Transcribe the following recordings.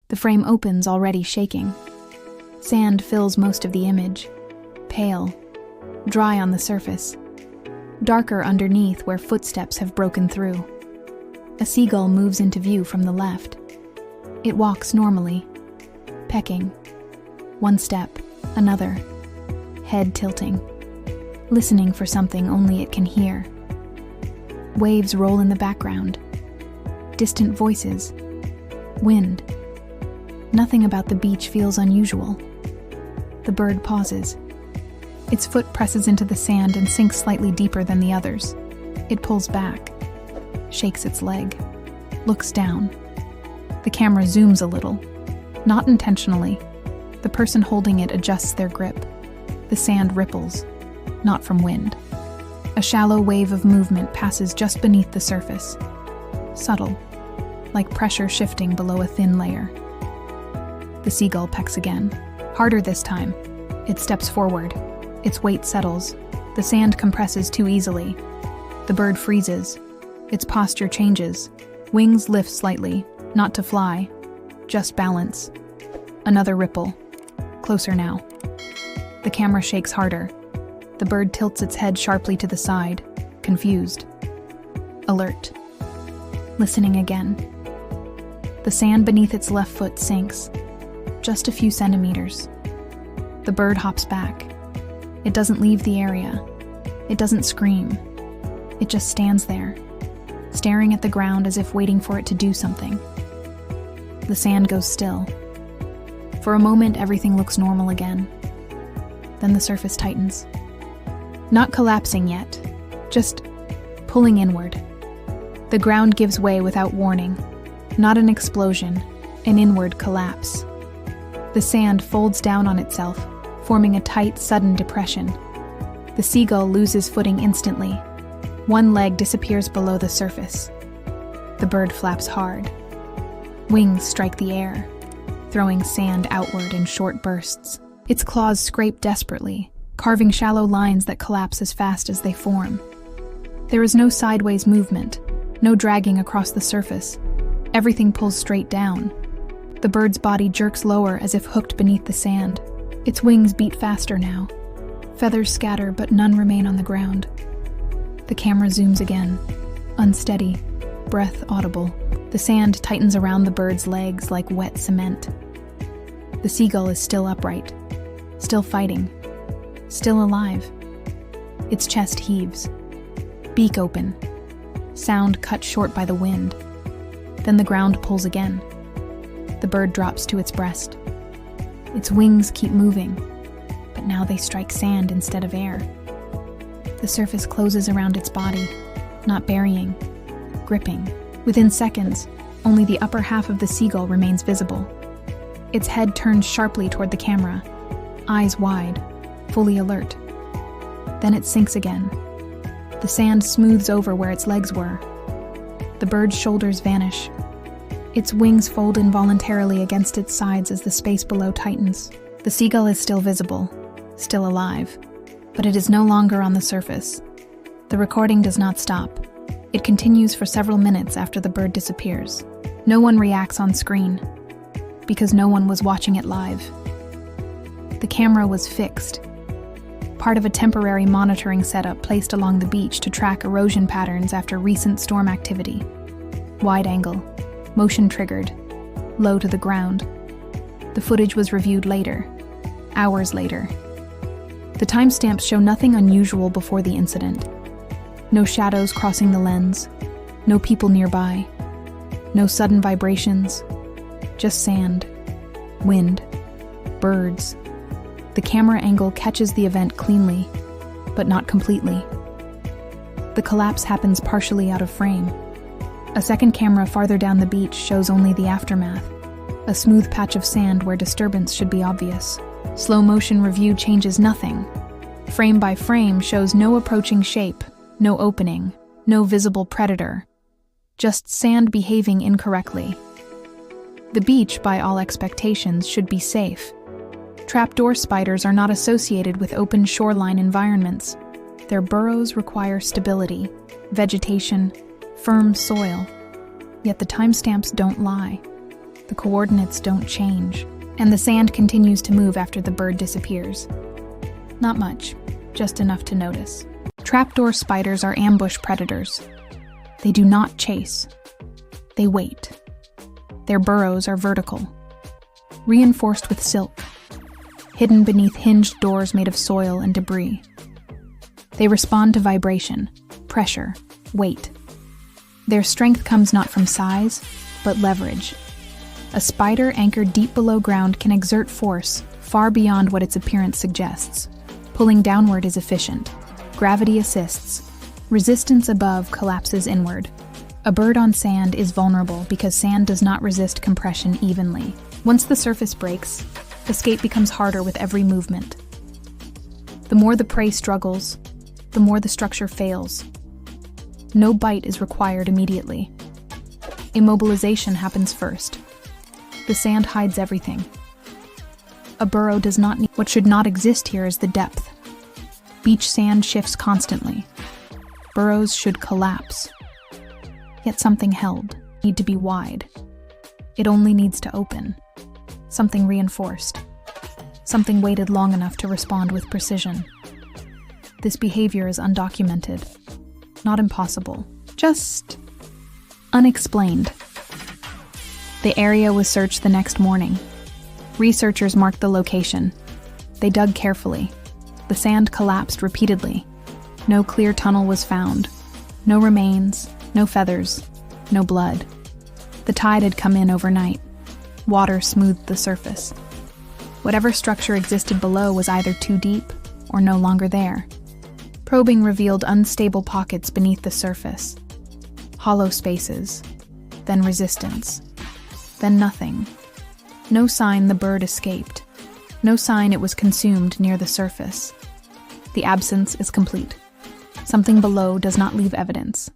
The frame opens, already shaking. Sand fills most of the image, pale, dry on the surface, darker underneath where footsteps have broken through. A seagull moves into view from the left. It walks normally, pecking. One step, another, head tilting, listening for something only it can hear. Waves roll in the background, distant voices, wind. Nothing about the beach feels unusual. The bird pauses. Its foot presses into the sand and sinks slightly deeper than the others. It pulls back, shakes its leg, looks down. The camera zooms a little, not intentionally. The person holding it adjusts their grip. The sand ripples, not from wind. A shallow wave of movement passes just beneath the surface, subtle, like pressure shifting below a thin layer. The seagull pecks again, harder this time. It steps forward. Its weight settles. The sand compresses too easily. The bird freezes. Its posture changes. Wings lift slightly, not to fly, just balance. Another ripple. Closer now. The camera shakes harder. The bird tilts its head sharply to the side, confused. Alert. Listening again. The sand beneath its left foot sinks, just a few centimeters. The bird hops back. It doesn't leave the area. It doesn't scream. It just stands there, staring at the ground as if waiting for it to do something. The sand goes still. For a moment, everything looks normal again. Then the surface tightens. Not collapsing yet, just pulling inward. The ground gives way without warning. Not an explosion, an inward collapse. The sand folds down on itself, forming a tight, sudden depression. The seagull loses footing instantly. One leg disappears below the surface. The bird flaps hard. Wings strike the air, throwing sand outward in short bursts. Its claws scrape desperately, carving shallow lines that collapse as fast as they form. There is no sideways movement, no dragging across the surface. Everything pulls straight down. The bird's body jerks lower as if hooked beneath the sand. Its wings beat faster now. Feathers scatter, but none remain on the ground. The camera zooms again, unsteady, breath audible. The sand tightens around the bird's legs like wet cement. The seagull is still upright, still fighting, still alive. Its chest heaves, beak open, sound cut short by the wind. Then the ground pulls again. The bird drops to its breast. Its wings keep moving, but now they strike sand instead of air. The surface closes around its body, not burying, gripping. Within seconds, only the upper half of the seagull remains visible. Its head turns sharply toward the camera, eyes wide, fully alert. Then it sinks again. The sand smooths over where its legs were. The bird's shoulders vanish. Its wings fold involuntarily against its sides as the space below tightens. The seagull is still visible, still alive, but it is no longer on the surface. The recording does not stop. It continues for several minutes after the bird disappears. No one reacts on screen, because no one was watching it live. The camera was fixed, part of a temporary monitoring setup placed along the beach to track erosion patterns after recent storm activity. Wide angle, motion triggered, low to the ground. The footage was reviewed later, hours later. The timestamps show nothing unusual before the incident. No shadows crossing the lens, no people nearby, no sudden vibrations, just sand, wind, birds. The camera angle catches the event cleanly, but not completely. The collapse happens partially out of frame. A second camera farther down the beach shows only the aftermath, a smooth patch of sand where disturbance should be obvious. Slow motion review changes nothing. Frame by frame shows no approaching shape, no opening, no visible predator, just sand behaving incorrectly. The beach, by all expectations, should be safe. Trapdoor spiders are not associated with open shoreline environments. Their burrows require stability, vegetation, firm soil. Yet the timestamps don't lie. The coordinates don't change, and the sand continues to move after the bird disappears. Not much, just enough to notice. Trapdoor spiders are ambush predators. They do not chase. They wait. Their burrows are vertical, reinforced with silk, hidden beneath hinged doors made of soil and debris. They respond to vibration, pressure, weight. Their strength comes not from size, but leverage. A spider anchored deep below ground can exert force far beyond what its appearance suggests. Pulling downward is efficient. Gravity assists. Resistance above collapses inward. A bird on sand is vulnerable because sand does not resist compression evenly. Once the surface breaks, escape becomes harder with every movement. The more the prey struggles, the more the structure fails. No bite is required immediately. Immobilization happens first. The sand hides everything. A burrow does not need— What should not exist here is the depth. Beach sand shifts constantly. Burrows should collapse. Yet something held, need to be wide. It only needs to open. Something reinforced. Something waited long enough to respond with precision. This behavior is undocumented. Not impossible. Just unexplained. The area was searched the next morning. Researchers marked the location. They dug carefully. The sand collapsed repeatedly. No clear tunnel was found. No remains, no feathers, no blood. The tide had come in overnight. Water smoothed the surface. Whatever structure existed below was either too deep or no longer there. Probing revealed unstable pockets beneath the surface. Hollow spaces, then resistance, then nothing. No sign the bird escaped. No sign it was consumed near the surface. The absence is complete. Something below does not leave evidence,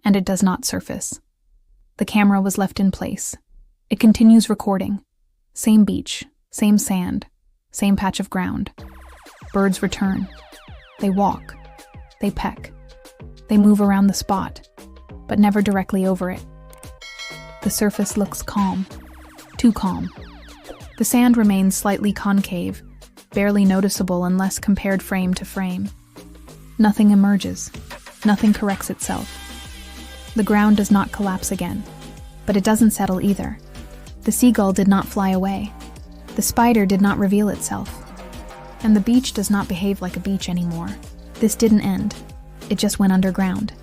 and it does not surface. The camera was left in place. It continues recording. Same beach, same sand, same patch of ground. Birds return. They walk. They peck. They move around the spot, but never directly over it. The surface looks calm. Too calm. The sand remains slightly concave, barely noticeable unless compared frame to frame. Nothing emerges. Nothing corrects itself. The ground does not collapse again, but it doesn't settle either. The seagull did not fly away. The spider did not reveal itself. And the beach does not behave like a beach anymore. This didn't end. It just went underground.